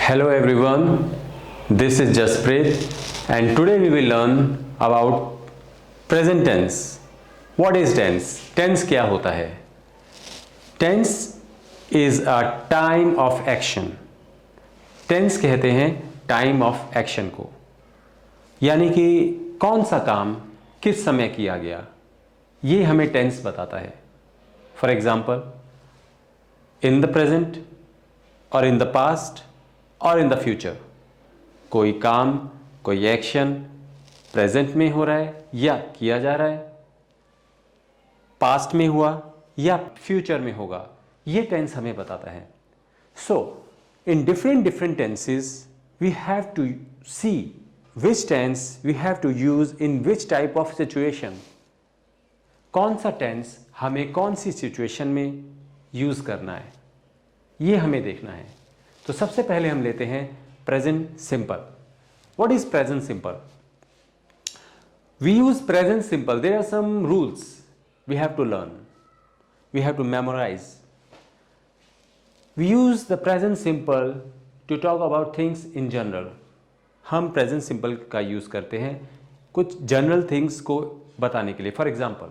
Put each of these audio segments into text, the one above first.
Hello everyone, this is Jasprit and today we will learn about present tense. What is tense? Tense क्या होता है? Tense is a time of action. Tense कहते हैं time of action को, यानी कि कौन सा काम किस समय किया गया, ये हमें tense बताता है. For example, in the present or in the past और इन द फ्यूचर. कोई काम, कोई एक्शन प्रेजेंट में हो रहा है या किया जा रहा है, पास्ट में हुआ या फ्यूचर में होगा, ये टेंस हमें बताता है. So in different tenses we have to see which tense we have to use in which type of situation. कौन सा टेंस हमें कौन सी सिचुएशन में यूज करना है, ये हमें देखना है. तो सबसे पहले हम लेते हैं present simple. What is present simple? We use present simple. There are some rules we have to learn, we have to memorise. We use the present simple to talk about things in general. हम present simple का use करते हैं कुछ general things को बताने के लिए. For example,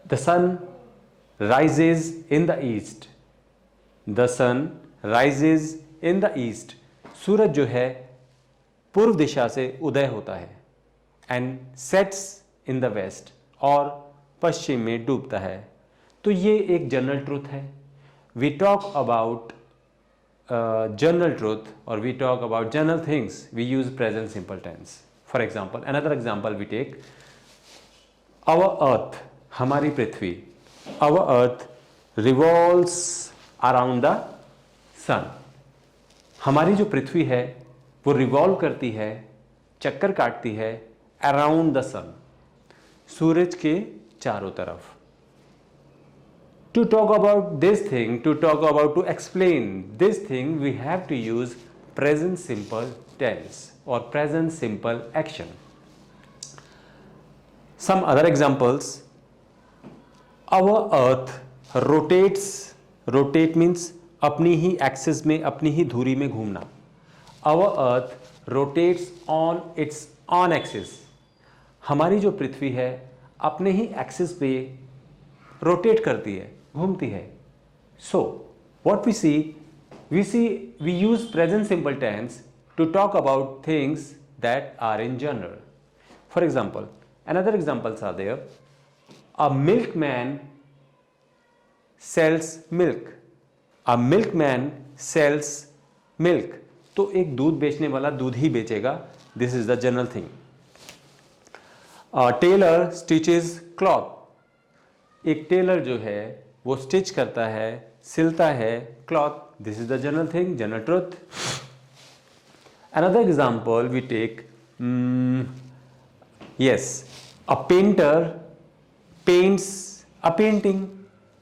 the sun rises in the east. The sun rises in the east. सूरज जो है पूर्व दिशा से उदय होता है. And sets in the west, और पश्चिम में डूबता है. तो ये एक जनरल ट्रूथ है. We talk about general truth और we talk about general things, we use present simple tense. For example, another example we take our earth. हमारी पृथ्वी, our earth revolves around the sun. हमारी जो पृथ्वी है वो revolve करती है, चक्कर काटती है अराउंड द सन, सूरज के चारों तरफ. To talk about this thing, to talk about, to explain this thing, we have to use present simple tense और present simple action. Some other examples, our earth rotates. Rotate means अपनी ही axis में, अपनी ही धुरी में घूमना. Our earth rotates on its on axis. हमारी जो पृथ्वी है अपने ही एक्सिस पे रोटेट करती है, घूमती है. So what we use present simple tense to talk about things that are in general. For example, another examples are there. A milkman sells milk. A milkman sells milk. तो एक दूध बेचने वाला दूध ही बेचेगा. This is the general thing. A tailor stitches cloth. एक Taylor जो है वो स्टिच करता है, सिलता है cloth. This is the general thing, general truth. Another example we take, yes, a painter paints a painting.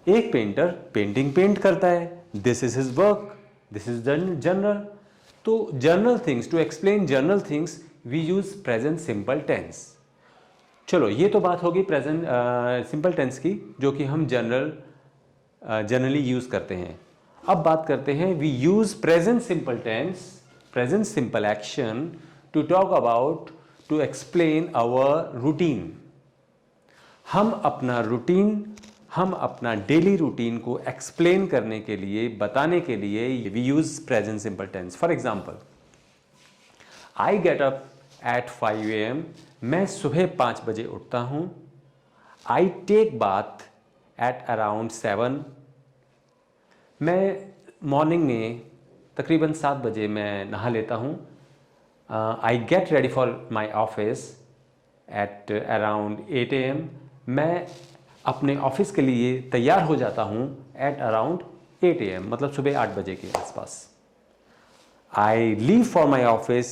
एक पेंटर पेंटिंग पेंट करता है. This is his work. This is general. तो general things, to explain general things we use present simple tense. चलो, ये तो बात होगी present simple tense की, जो कि हम जनरली यूज करते हैं. अब बात करते हैं, we use present simple tense, present simple action to talk about, to explain our routine. हम अपना रूटीन, हम अपना डेली रूटीन को एक्सप्लेन करने के लिए, बताने के लिए we use present simple tense. For example, I get up at 5 AM. मैं सुबह 5 बजे उठता हूँ. I take bath at around 7. मैं मॉर्निंग में तकरीबन 7 बजे मैं नहा लेता हूँ. I get ready for my office at around 8 AM. मैं अपने ऑफिस के लिए तैयार हो जाता हूँ एट अराउंड 8 AM, मतलब सुबह 8 बजे के आसपास. I leave for my office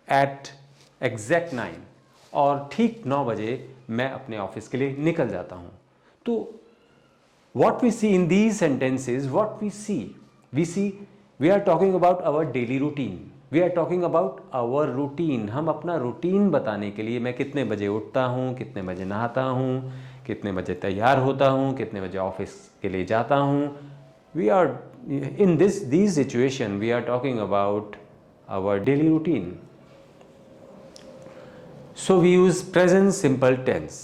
at exact 9. और ठीक 9 बजे मैं अपने ऑफिस के लिए निकल जाता हूँ. तो what we see in these sentences, what we see we are talking about our daily routine. We are talking about our routine. हम अपना रूटीन बताने के लिए, मैं कितने बजे उठता हूँ, कितने बजे नहाता हूँ, कितने बजे तैयार होता हूँ, कितने बजे ऑफिस के लिए जाता हूँ. We are in these situation we are talking about our daily routine. So we use present simple tense.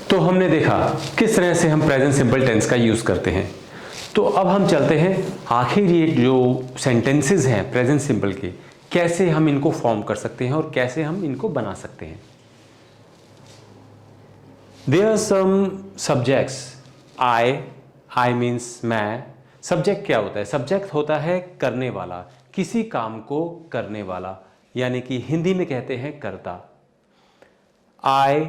तो हमने देखा किस तरह से हम प्रेजेंट सिंपल टेंस का यूज करते हैं। तो अब हम चलते हैं आखिर ये जो सेंटेंसेस हैं प्रेजेंट सिंपल के, कैसे हम इनको फॉर्म कर सकते हैं और कैसे हम इनको बना सकते हैं। There are some subjects. I means मैं। सब्जेक्ट क्या होता है? सब्जेक्ट होता है करने वाला, किसी काम को करने वाला, यानी कि हिंदी में कहते हैं कर्ता। आई,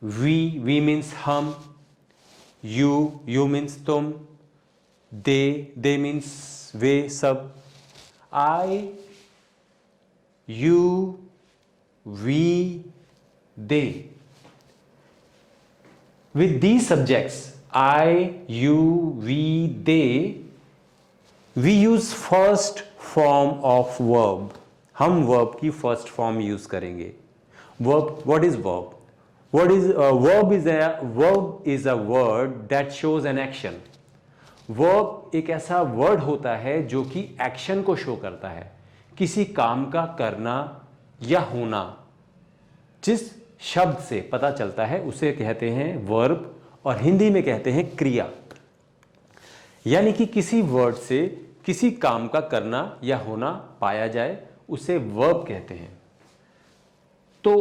वी मीन्स हम, यू मीन्स तुम, दे मीन्स वे सब। I, you, we, they. With these subjects, I, you, we, they, we use first form of verb. हम verb की first form use करेंगे। Verb, what is verb? Verb is a word that shows an action. Verb एक ऐसा word होता है जो कि action को show करता है, किसी काम का करना या होना। जिस शब्द से पता चलता है उसे कहते हैं वर्ब, और हिंदी में कहते हैं क्रिया। यानी कि किसी वर्ड से किसी काम का करना या होना पाया जाए उसे वर्ब कहते हैं। तो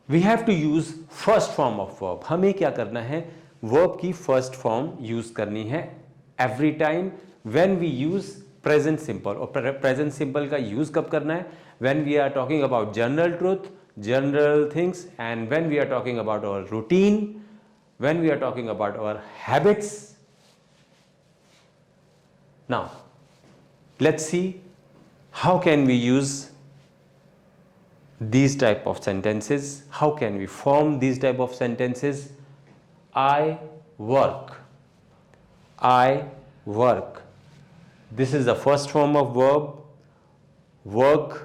we have to use first form of verb. हमें क्या करना है? वर्ब की फर्स्ट फॉर्म यूज करनी है every time when we use present simple. और प्रेजेंट सिंपल का यूज कब करना है? When we are talking about general truth, general things, and when we are talking about our routine, when we are talking about our habits. Now let's see how can we use these type of sentences, how can we form these type of sentences. I work, this is the first form of verb. Work,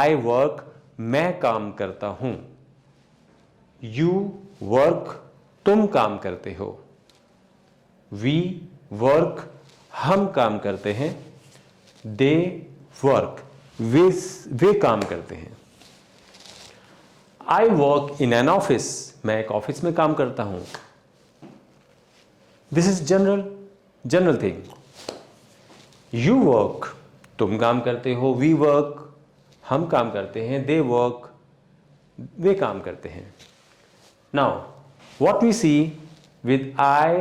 I work, मैं काम करता हूं। You work, तुम काम करते हो। We work, हम काम करते हैं। दे वर्क, वे काम करते हैं। आई वर्क इन एन ऑफिस, मैं एक ऑफिस में काम करता हूं। This is general thing. You work, तुम काम करते हो। वी वर्क, हम काम करते हैं। दे वर्क, वे काम करते हैं। Now what we see with I,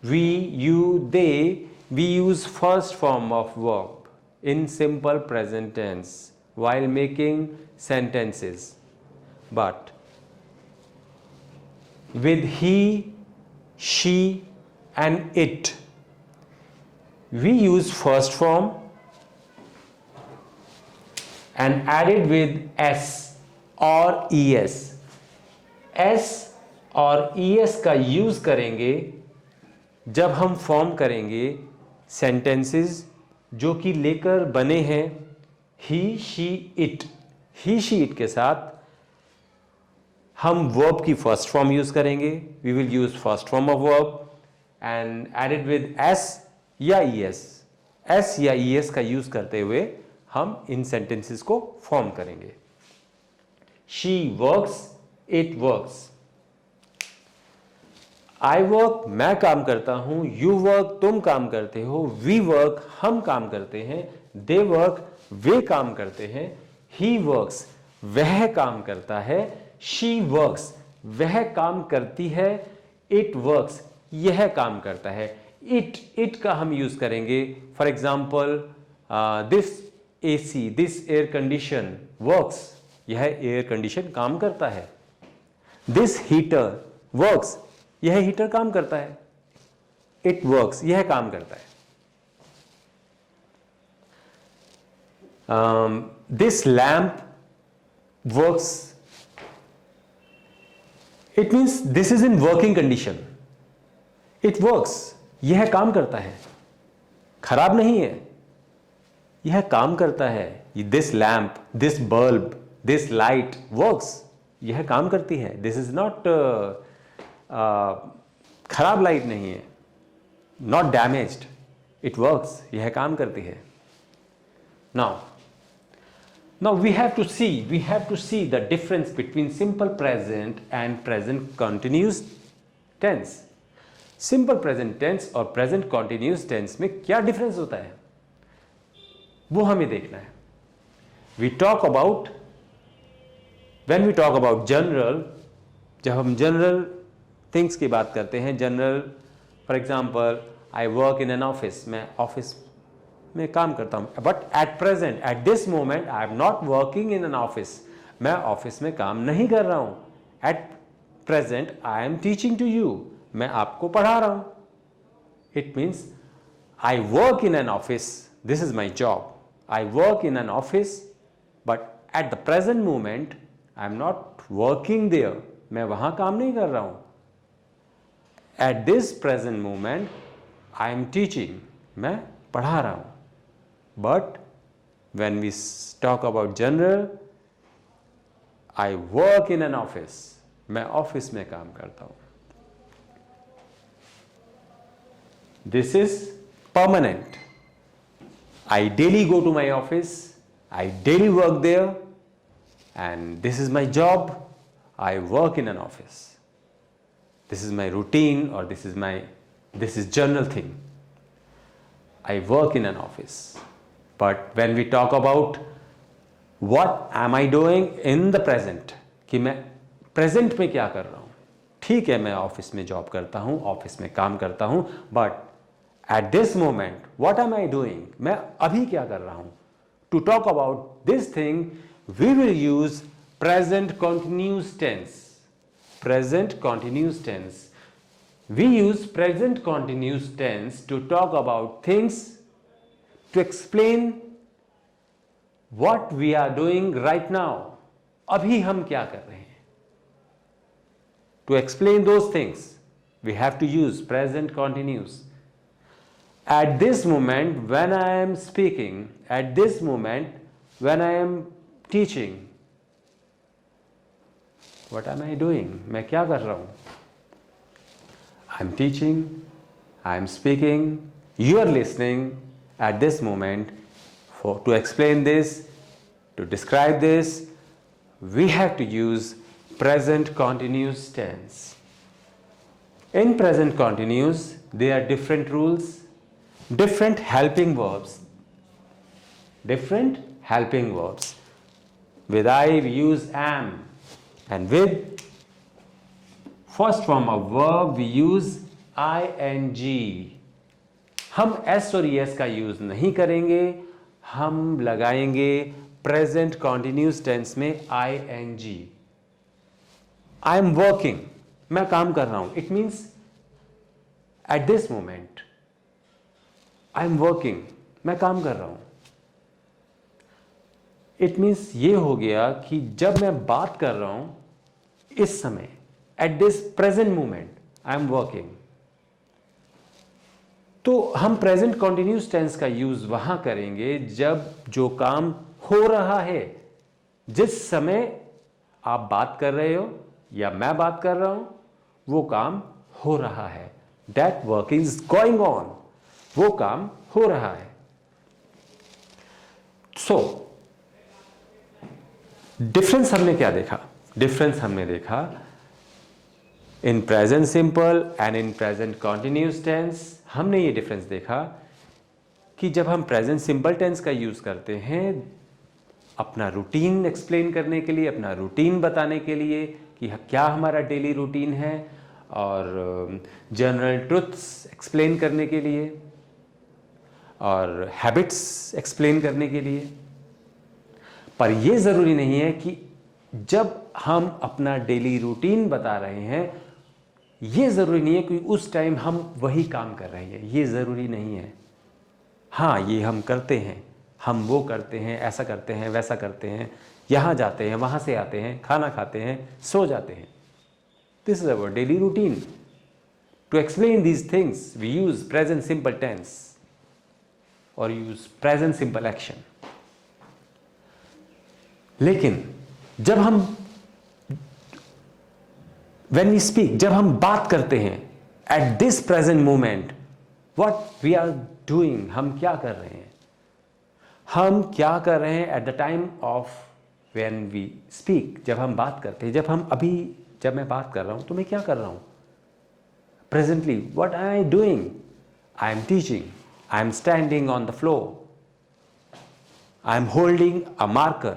we, you, they, we use first form of verb in simple present tense while making sentences. But with he, she and it, we use first form and added with s or es. s और es का use करेंगे जब हम form करेंगे sentences जो कि लेकर बने हैं he, she, it. He, she, it के साथ हम वर्ब की फर्स्ट फॉर्म यूज करेंगे। We will use first form of verb and added with S या ईएस। एस या ईएस का यूज करते हुए हम इन सेंटेंसेस को फॉर्म करेंगे। She works, it works. I work, मैं काम करता हूं। यू वर्क, तुम काम करते हो। वी वर्क, हम काम करते हैं। दे वर्क, वे काम करते हैं। ही वर्क्स, वह काम करता है। शी वर्क्स, वह काम करती है। इट वर्क्स, यह काम करता है। इट का हम यूज करेंगे for example this AC, this air condition works, यह एयर कंडीशन काम करता है। दिस हीटर वर्क्स, यह हीटर काम करता है। इट वर्क्स, यह काम करता है। This lamp works, it means this is in working condition. It works, यह काम करता है, खराब नहीं है, यह काम करता है। This lamp, this bulb, this light works, यह काम करती है। दिस इज नॉट खराब लाइट नहीं है, नॉट डैमेज्ड, इट वर्क्स, यह काम करती है। Now Now we have to see the difference between simple present and present continuous tense. Simple present tense और प्रेजेंट कॉन्टिन्यूस टेंस में क्या डिफरेंस होता है वो हमें देखना है. We talk about when we talk about general, जब हम जनरल थिंग्स की बात करते हैं, general for example I work in an office, मैं ऑफिस में काम करता हूं. But at present at this moment I am not working in an office, मैं ऑफिस में काम नहीं कर रहा हूं. At present I am teaching to you, मैं आपको पढ़ा रहा हूं. It means I work in an office, this is my job, I work in an office, but at the present moment I am not working there, मैं वहां काम नहीं कर रहा हूं. At this present moment I am teaching, मैं पढ़ा रहा हूं. But when we talk about general, I work in an office, मैं ऑफिस में काम करता हूं. This is permanent. I daily go to my office, I daily work there, and this is my job. I work in an office. This is my routine, or this is general thing. I work in an office. But when we talk about what am I doing in the present, कि मैं present में क्या कर रहा हूँ, ठीक है मैं ऑफिस में जॉब करता हूँ, ऑफिस में काम करता हूँ, but at this moment what am I doing, मैं अभी क्या कर रहा हूं. To talk about this thing we will use present continuous tense. Present continuous tense, we use present continuous tense to talk about things, to explain what we are doing right now, अभी हम क्या कर रहे हैं. To explain those things we have to use present continuous. At this moment when I am speaking, at this moment when I am teaching, what am I doing? मैं क्या कर रहा हूँ? I am teaching, I am speaking, you are listening. At this moment, to explain this, to describe this, we have to use present continuous tense. In present continuous, there are different rules. Different helping verbs. With I we use am, and with first form of verb we use ing. हम s और es का use नहीं करेंगे, हम लगाएंगे present continuous tense में ing. I am working, मैं काम कर रहा हूं. It means eight this moment I am working, मैं काम कर रहा हूं. इट मीन्स ये हो गया कि जब मैं बात कर रहा हूं इस समय, eight this present moment I am working. तो हम प्रेजेंट कॉन्टिन्यूस टेंस का यूज वहां करेंगे जब जो काम हो रहा है, जिस समय आप बात कर रहे हो या मैं बात कर रहा हूं, वो काम हो रहा है. That work is going on, वो काम हो रहा है. सो डिफरेंस हमने क्या देखा? डिफरेंस हमने देखा in present simple and in present continuous tense. हमने ये डिफरेंस देखा कि जब हम प्रेजेंट सिंपल टेंस का यूज करते हैं अपना रूटीन एक्सप्लेन करने के लिए, अपना रूटीन बताने के लिए कि क्या हमारा डेली रूटीन है, और जनरल ट्रुथ्स एक्सप्लेन करने के लिए, और हैबिट्स एक्सप्लेन करने के लिए. पर यह ज़रूरी नहीं है कि जब हम अपना डेली रूटीन बता रहे हैं, यह ज़रूरी नहीं है कि उस टाइम हम वही काम कर रहे हैं. ये ज़रूरी नहीं है. हाँ, ये हम करते हैं, हम वो करते हैं, ऐसा करते हैं, वैसा करते हैं, यहाँ जाते हैं, वहाँ से आते हैं, खाना खाते हैं, सो जाते हैं. This is our daily routine. To explain these things we use present simple tense और यूज प्रेजेंट सिंपल एक्शन. लेकिन जब हम व्हेन वी स्पीक, जब हम बात करते हैं at this present moment, what we are doing, हम क्या कर रहे हैं, हम क्या कर रहे हैं at the time of when we speak, जब हम बात करते हैं, जब मैं बात कर रहा हूं तो मैं क्या कर रहा हूं? Presently what I am doing? I am teaching, I am standing on the floor, I am holding a marker,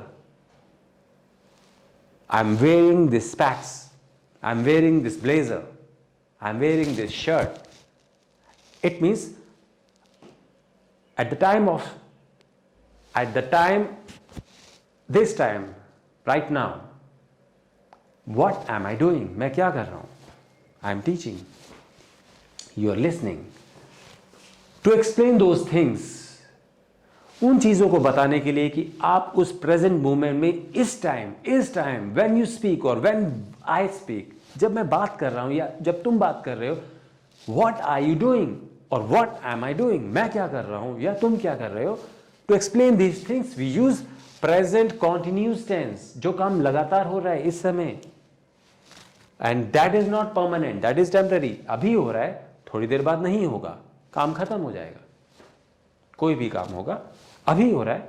I am wearing this specs, I am wearing this blazer, I am wearing this shirt. It means at the time, this time, right now, what am I doing? मैं क्या कर रहा हूँ? I am teaching. You are listening. To explain those things, उन चीज़ों को बताने के लिए कि आप उस प्रेजेंट मोमेंट में इस time when you speak or when I speak, जब मैं बात कर रहा हूँ या जब तुम बात कर रहे हो, what are you doing और what am I doing? मैं क्या कर रहा हूँ या तुम क्या कर रहे हो? To explain these things we use present continuous tense, जो काम लगातार हो रहा है इस समय, and that is not permanent, that is temporary. अभी हो रहा है, थोड़ी देर बाद नहीं होगा, काम खत्म हो जाएगा. कोई भी काम होगा, अभी हो रहा है,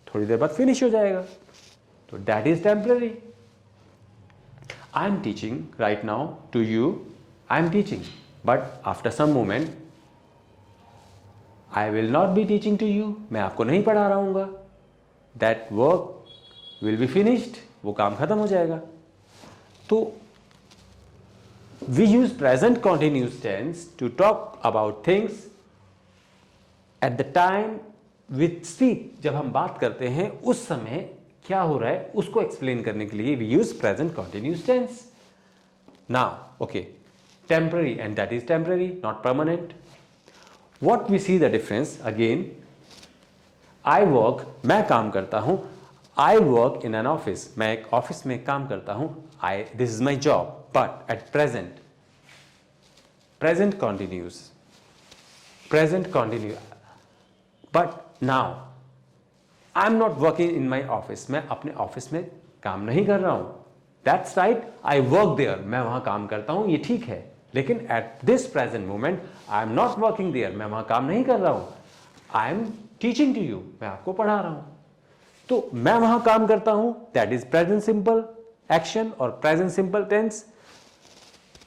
थोड़ी देर बाद फिनिश हो जाएगा, तो that is temporary. I am teaching right now to you, I am teaching, but after some moment I will not be teaching to you, मैं आपको नहीं पढ़ा रहा हूँगा. That work will be finished, वो काम खत्म हो जाएगा. तो we use present continuous tense to talk about things at the time we speak. जब हम बात करते हैं उस समय क्या हो रहा है उसको एक्सप्लेन करने के लिए we use present continuous tense. Now, okay, temporary, and that is temporary, not permanent. What we see the difference again, I work, मैं काम करता हूँ, I work in an office, मैं एक ऑफिस में काम करता हूँ, this is my job, but at present continues, but now I am not working in my office, मैं अपने ऑफिस में काम नहीं कर रहा हूँ. That's right, I work there, मैं वहाँ काम करता हूँ, ये ठीक है, लेकिन at this present moment I am not working there, मैं वहाँ काम नहीं कर रहा हूँ. I am teaching to you, मैं आपको पढ़ा रहा हूँ. तो मैं वहाँ काम करता हूँ, that is present simple action और present simple tense.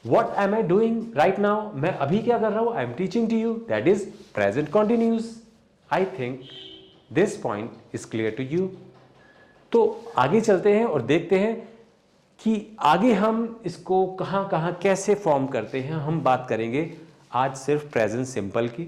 What am I doing right now? मैं अभी क्या कर रहा हूँ? I am teaching to you, that is present continuous. I think this point is clear to you. तो आगे चलते हैं और देखते हैं कि आगे हम इसको कहाँ कैसे फॉर्म करते हैं. हम बात करेंगे आज सिर्फ प्रेजेंट सिंपल की.